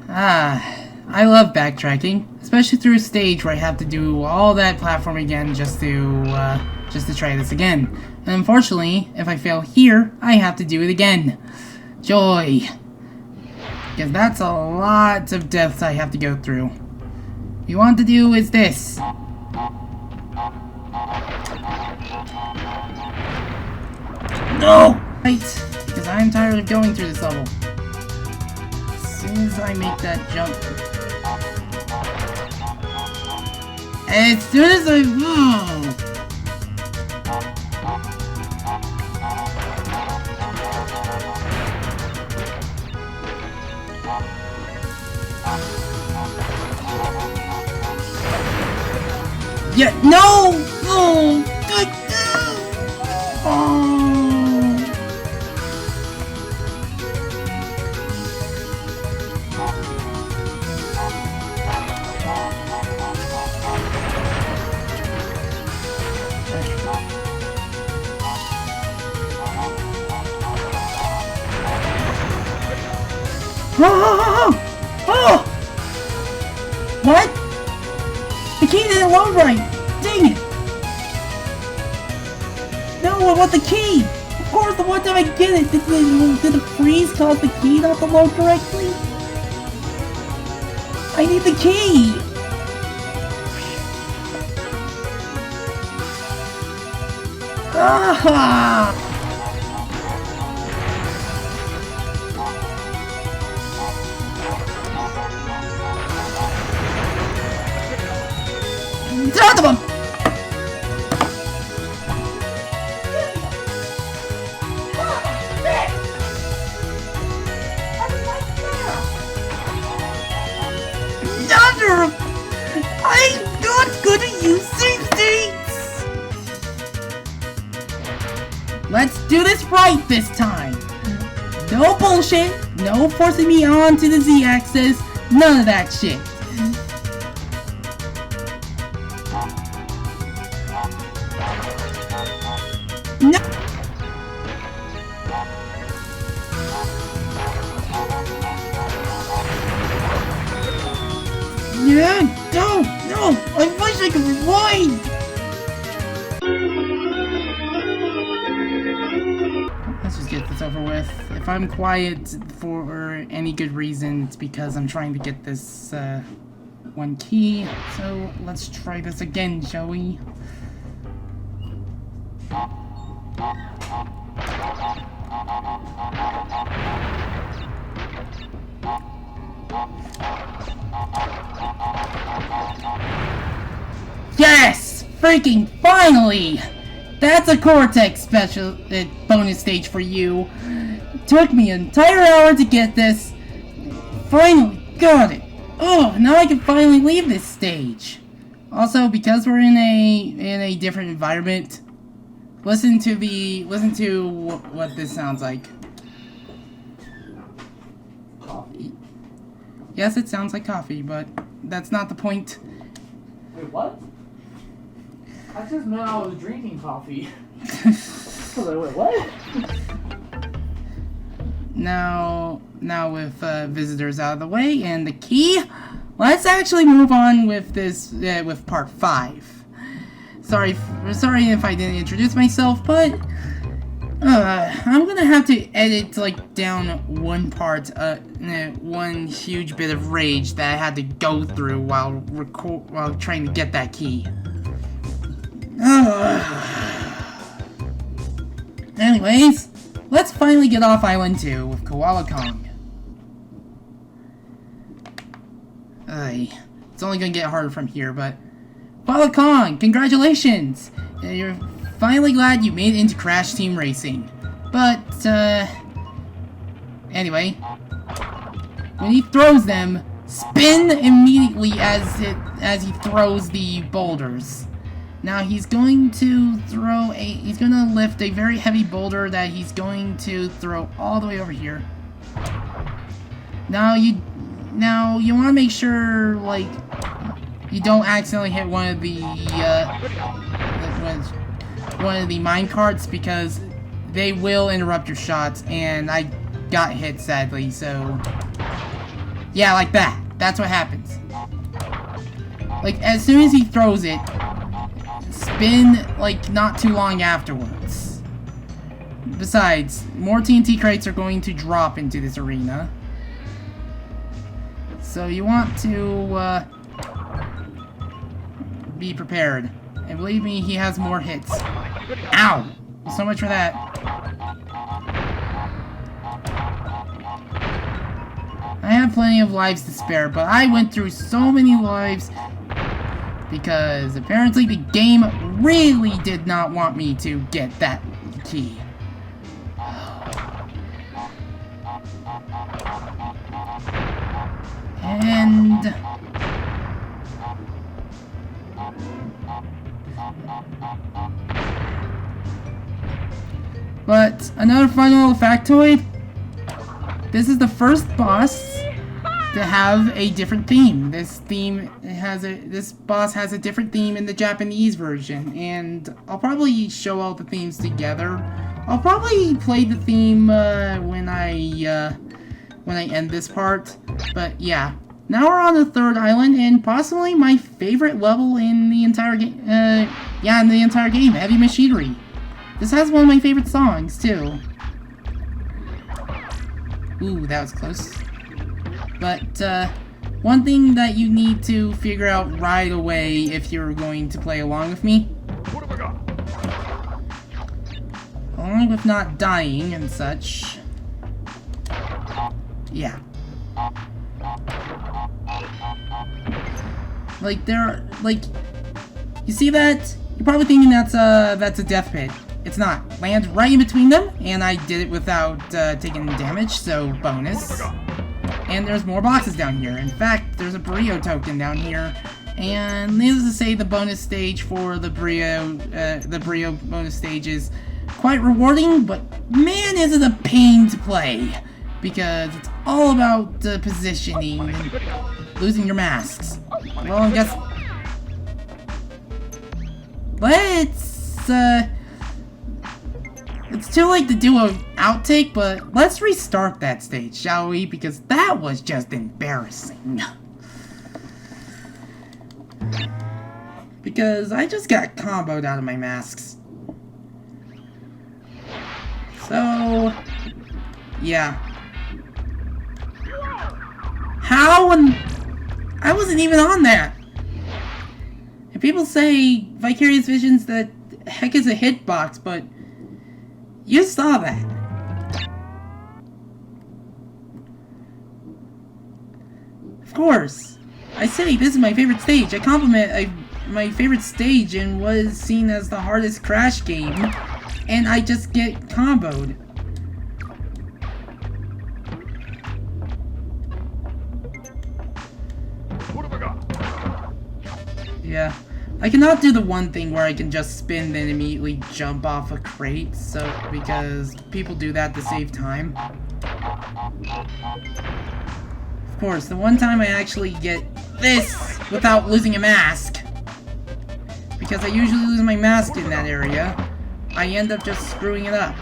I love backtracking, especially through a stage where I have to do all that platform again just to try this again. And unfortunately, if I fail here, I have to do it again. Joy. Because that's a lot of deaths I have to go through. What you want to do is this. No! Right, because I'm tired of going through this level. As soon as I make that jump. As soon as I... Yeah, no! Oh! Oh! What? The key didn't load right! Dang it! No, I want the key! Of course, the one time I get it, did the freeze cause the key not to load correctly? I need the key! Ah! Son of a... I'm not good at using things! Let's do this right this time! No bullshit, no forcing me onto the Z-axis, none of that shit. No! Yeah, no! I wish I could rewind! Let's just get this over with. If I'm quiet for any good reason, it's because I'm trying to get this, one key. So, let's try this again, shall we? Yes! Freaking finally! That's a Cortex special bonus stage for you. Took me an entire hour to get this. Finally got it. Oh, now I can finally leave this stage. Also, because we're in a different environment, listen to what this sounds like. Coffee? Yes, it sounds like coffee, but that's not the point. Wait, what? I just meant I was drinking coffee. I was like, wait, what? Now with visitors out of the way and the key, let's actually move on with this with part 5. Sorry if I didn't introduce myself, but I'm gonna have to edit like down one part, one huge bit of rage that I had to go through while trying to get that key. Anyways, let's finally get off Island 2 with Koala Kong. It's only gonna get harder from here, but... Koala Kong, congratulations! You're finally glad you made it into Crash Team Racing. But, anyway, when he throws them, spin immediately as he throws the boulders. Now he's going to lift a very heavy boulder that he's going to throw all the way over here. Now you want to make sure, like, you don't accidentally hit one of the mine carts, because they will interrupt your shots, and I got hit sadly, so Yeah, like that. That's what happens. Like, as soon as he throws it, spin, like, not too long afterwards. Besides, more TNT crates are going to drop into this arena. So you want to, be prepared. And believe me, he has more hits. Ow! So much for that. I have plenty of lives to spare, but I went through so many lives because apparently the game really did not want me to get that key. And but another fun little factoid, this is the first boss to have a different theme. This boss has a different theme in the Japanese version, and I'll probably show all the themes together. I'll probably play the theme when I end this part. But yeah, now we're on the third island, and possibly my favorite level in the entire game. In the entire game, Heavy Machinery. This has one of my favorite songs too. Ooh, that was close. But one thing that you need to figure out right away if you're going to play along with me, along with not dying and such. Yeah. Like you see that? You're probably thinking that's a death pit. It's not. Lands right in between them, and I did it without taking damage, so bonus. And there's more boxes down here. In fact, there's a Brio token down here. And needless to say, the bonus stage for the Brio bonus stage is quite rewarding, but man, is it a pain to play. Because it's all about positioning and losing your masks. Well, I guess... It's too late to do an outtake, but let's restart that stage, shall we? Because that was just embarrassing. Because I just got comboed out of my masks. So... yeah. How? And I wasn't even on that. And people say Vicarious Visions that heck is a hitbox, but you saw that. Of course. I say this is my favorite stage. I compliment my favorite stage and was seen as the hardest Crash game, and I just get comboed. Yeah. I cannot do the one thing where I can just spin then immediately jump off a crate, so because people do that to save time. Of course, the one time I actually get this without losing a mask, because I usually lose my mask in that area, I end up just screwing it up.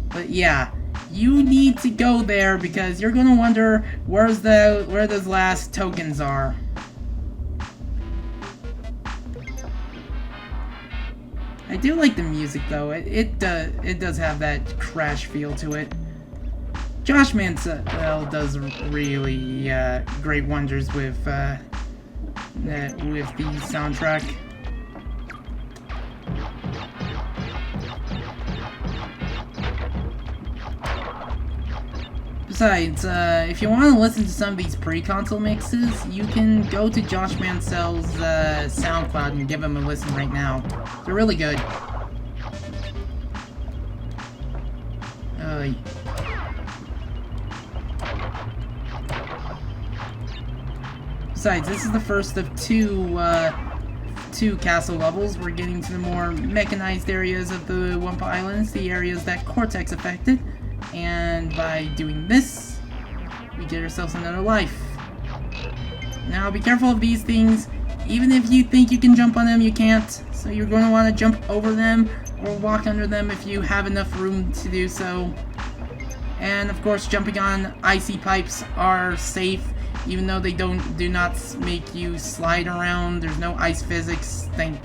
But yeah, you need to go there because you're gonna wonder where those last tokens are. I do like the music though. It does have that Crash feel to it. Josh Mansell does really great wonders with the soundtrack. Besides, if you want to listen to some of these pre-console mixes, you can go to Josh Mansell's SoundCloud and give him a listen right now. They're really good. Besides, this is the first of two castle levels. We're getting to the more mechanized areas of the Wumpa Islands, the areas that Cortex affected. And by doing this, we get ourselves another life. Now be careful of these things. Even if you think you can jump on them, you can't. So you're going to want to jump over them or walk under them if you have enough room to do so. And of course, jumping on icy pipes are safe, even though they do not make you slide around. There's no ice physics. Thank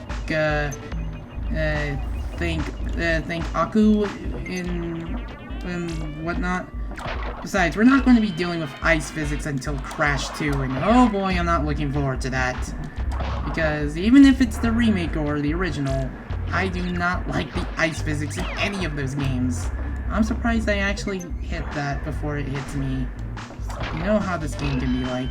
Aku and whatnot. Besides, we're not going to be dealing with ice physics until Crash 2, and oh boy, I'm not looking forward to that. Because even if it's the remake or the original, I do not like the ice physics in any of those games. I'm surprised I actually hit that before it hits me. You know how this game can be like.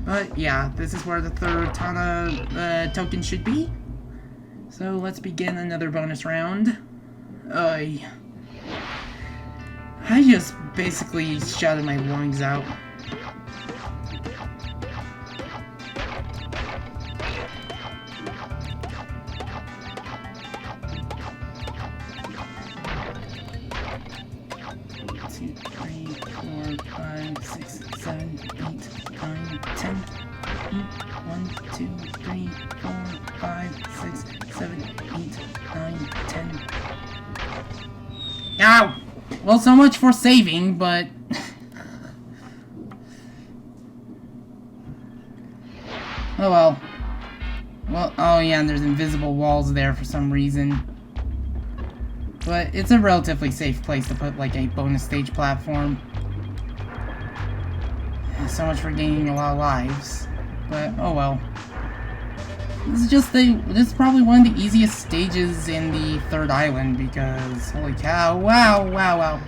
But yeah, this is where the third Tana token should be. So let's begin another bonus round. I just basically shouted my lungs out. Ow! Well, so much for saving, but... oh well. Well, oh yeah, and there's invisible walls there for some reason. But it's a relatively safe place to put, like, a bonus stage platform. So much for gaining a lot of lives. But, oh well. This is probably one of the easiest stages in the third island because holy cow, wow.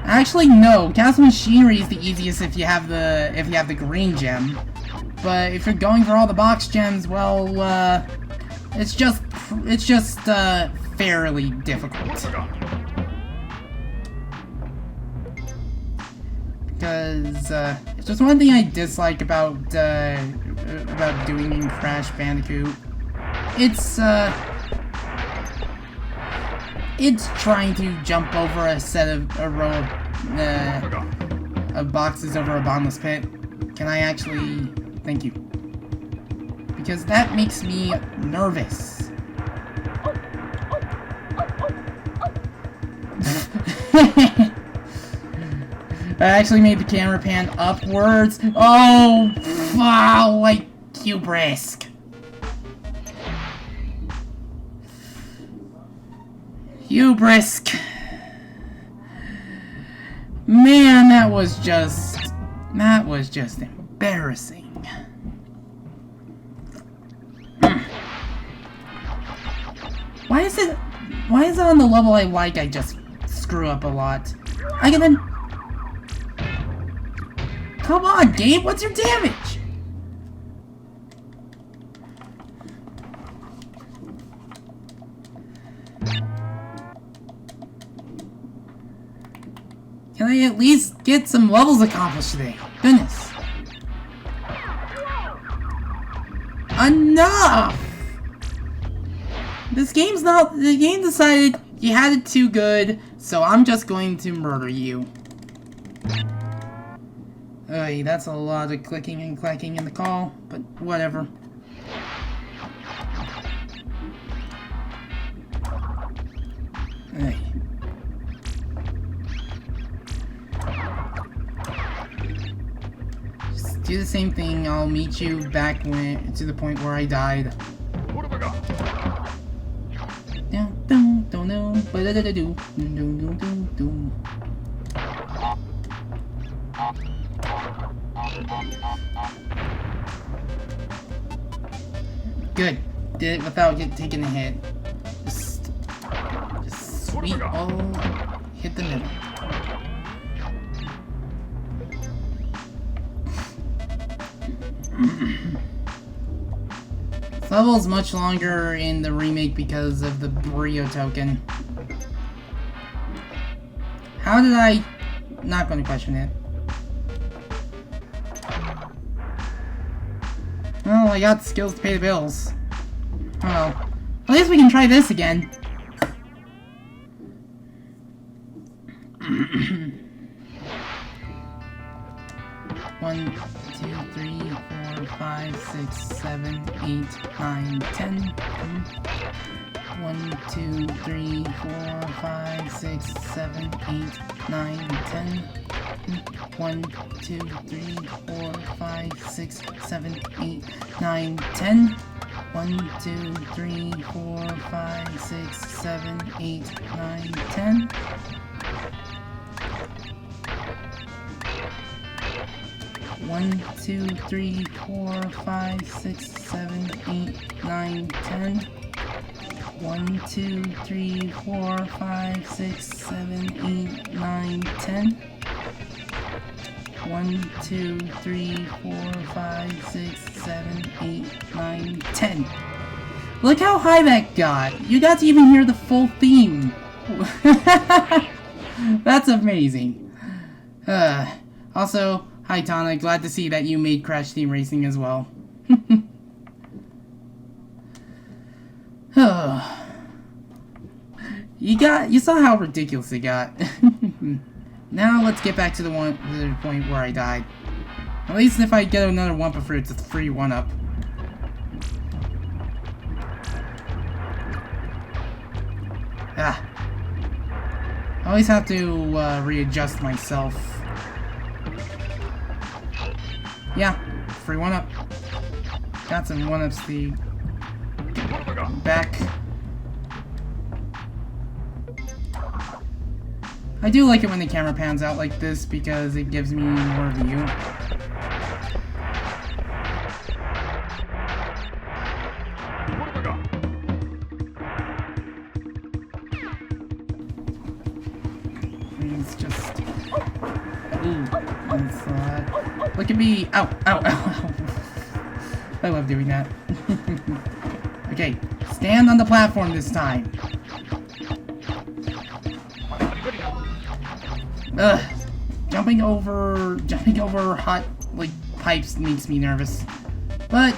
Actually no, Castle Machinery is the easiest if you have the green gem. But if you're going for all the box gems, well it's just fairly difficult. Because it's just one thing I dislike about doing in Crash Bandicoot. It's trying to jump over a row of boxes over a bottomless pit. Can I actually? Thank you. Because that makes me nervous. I actually made the camera pan upwards. Oh, wow, like hubris. Hubris. Man, that was just embarrassing. Why is it on the level I like I just screw up a lot? I can then... Come on, Gabe, what's your damage? Can I at least get some levels accomplished today? Goodness. Enough! The game decided you had it too good, so I'm just going to murder you. Oy, that's a lot of clicking and clacking in the call, but whatever. Oy. Just do the same thing, I'll meet you back to the point where I died. What have I got? Don't know, but do. Good. Did it without taking a hit. Just sweet. Oh, hit the middle. This level is much longer in the remake because of the Brio token. How did I... Not going to question it. Well, I got skills to pay the bills. Well, at least we can try this again. One, 2, 3, 4, 5, 6, 7, 8, 9, 10. 1, 2, 3, 4, 5, 6, 7, 8, 9, 10. 1, 2, 3, 4, 5, 6, 7, 8, 9, 10. 1, 2, 3, 4, 5, 6, 7, 8, 9, 10. 1, 2, 3, 4, 5, 6, 7, 8, 9, 10. 1, 2, 3, 4, 5, 6, 7, 8, 9, 10. 1, 2, 3, 4, 5, 6, 7, 8, 9, 10. Look how high that got! You got to even hear the full theme! That's amazing. Also, hi Tana, glad to see that you made Crash Team Racing as well. You saw how ridiculous it got. Now let's get back to the point where I died. At least if I get another Wumpa Fruit, it's a free 1-up. I always have to readjust myself. Yeah, free 1-up. Got some 1-ups to back. I do like it when the camera pans out like this because it gives me more view. It's just... Ooh, that's look at me! Ow! Ow! Ow! I love doing that. Okay, stand on the platform this time. Jumping over hot, like, pipes makes me nervous. But,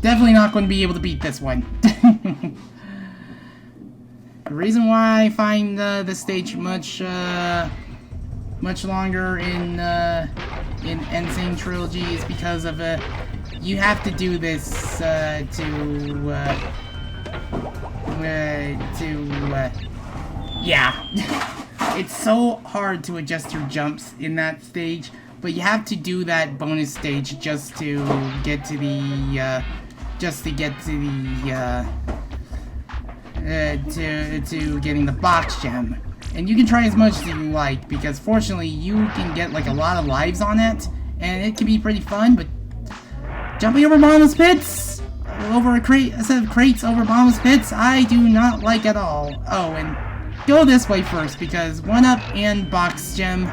definitely not going to be able to beat this one. The reason why I find this stage much longer in Insane Trilogy is because of you have to do this yeah. It's so hard to adjust your jumps in that stage, but you have to do that bonus stage just to get to the to getting the box gem. And you can try as much as you like, because fortunately you can get like a lot of lives on it, and it can be pretty fun. But jumping over Mama's pits, over a set of crates over Mama's pits, I do not like at all. Oh, and go this way first, because 1-up and box gem,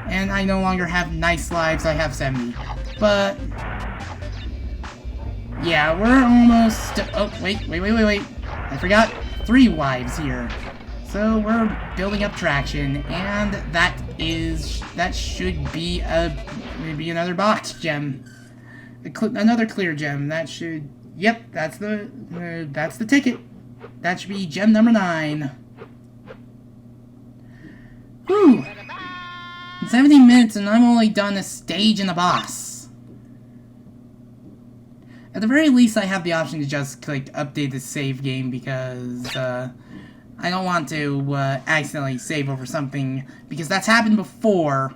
and I no longer have nice lives, I have 70. But yeah, we're almost... Oh, wait. I forgot 3 lives here. So we're building up traction, and that should be maybe another box gem. Another clear gem. That should... Yep, that's the ticket. That should be gem number 9. Whew! 17 minutes and I'm only done a stage and a boss. At the very least, I have the option to just click update the save game because I don't want to accidentally save over something, because that's happened before.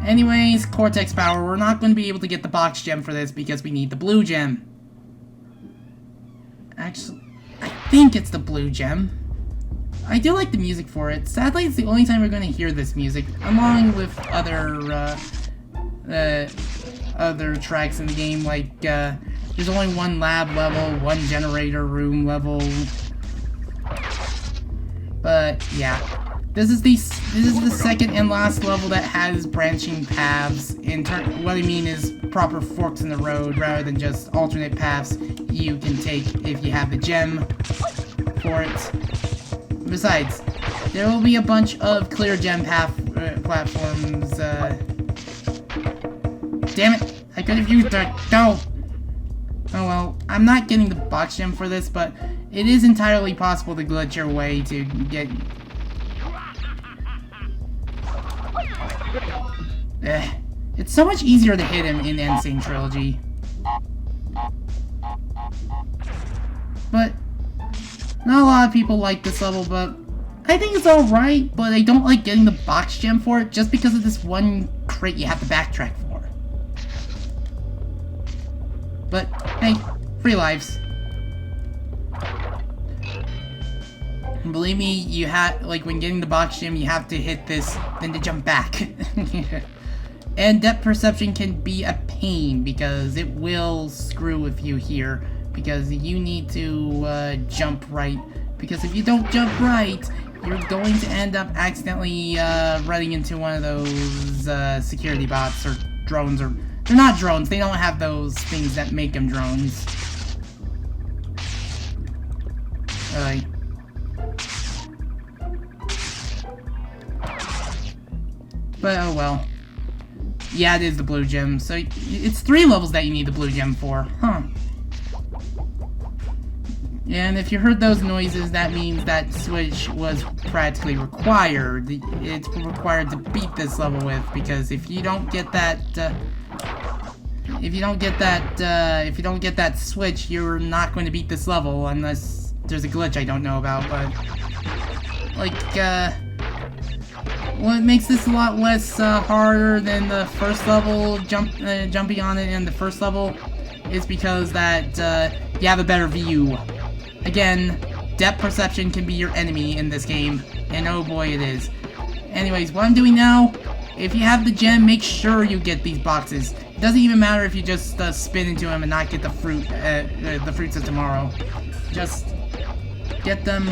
Anyways, Cortex Power, we're not going to be able to get the box gem for this because we need the blue gem. Actually, I think it's the blue gem. I do like the music for it. Sadly, it's the only time we're going to hear this music, along with other tracks in the game. Like, there's only 1 lab level, 1 generator room level. But yeah, this is the second and last level that has branching paths. What I mean is proper forks in the road, rather than just alternate paths you can take if you have the gem for it. Besides, there will be a bunch of clear gem platforms. Damn it! I could have used that. Go! Oh well, I'm not getting the box gem for this, but it is entirely possible to glitch your way to get... It's so much easier to hit him in Insane Trilogy. But Not a lot of people like this level, but I think it's alright, but I don't like getting the box gem for it just because of this one crate you have to backtrack for. But, hey, free lives. And believe me, you have, like, when getting the box gem, you have to hit this, then to jump back. And depth perception can be a pain, because it will screw with you here. Because you need to jump right. Because if you don't jump right, you're going to end up accidentally running into one of those security bots or drones. Or they're not drones. They don't have those things that make them drones. But oh well. Yeah, it is the blue gem. So it's 3 levels that you need the blue gem for. Huh. And if you heard those noises, that means that switch was practically required. It's required to beat this level with, because if you don't get that, if you don't get that switch, you're not going to beat this level unless there's a glitch I don't know about. But like, what makes this a lot less harder than the first level, jumping on it in the first level, is because that you have a better view. Again, depth perception can be your enemy in this game, and oh boy it is. Anyways, what I'm doing now, if you have the gem, make sure you get these boxes. It doesn't even matter if you just spin into them and not get the fruits of tomorrow. Just get them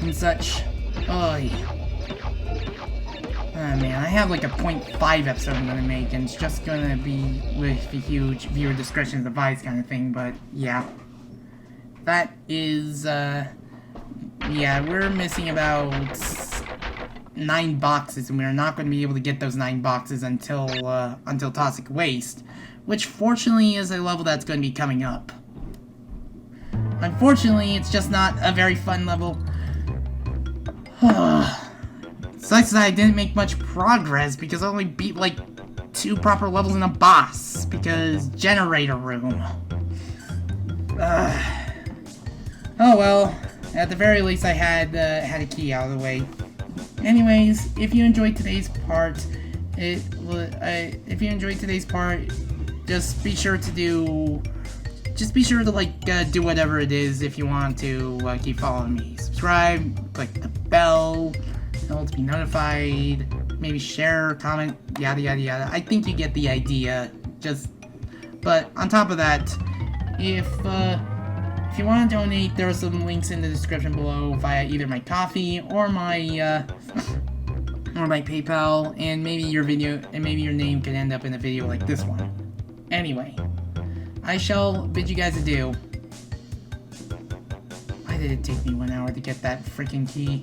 and such. Oy. Oh man, I have like a 0.5 episode I'm gonna make, and it's just gonna be with the huge viewer discretion advised kind of thing, but yeah. That is, yeah, we're missing about 9 boxes, and we're not going to be able to get those 9 boxes until Toxic Waste, which fortunately is a level that's going to be coming up. Unfortunately, it's just not a very fun level. Sucks that I didn't make much progress, because I only beat, like, 2 proper levels in a boss, because generator room. Oh well, at the very least I had a key out of the way. Anyways, if you enjoyed today's part, just be sure to like do whatever it is if you want to keep following me. Subscribe, click the bell to be notified, maybe share, comment, yada yada yada. I think you get the idea. But on top of that, if you want to donate, there are some links in the description below via either my Ko-fi or my PayPal, and maybe your name could end up in a video like this one. Anyway, I shall bid you guys adieu. Why did it take me 1 hour to get that freaking key?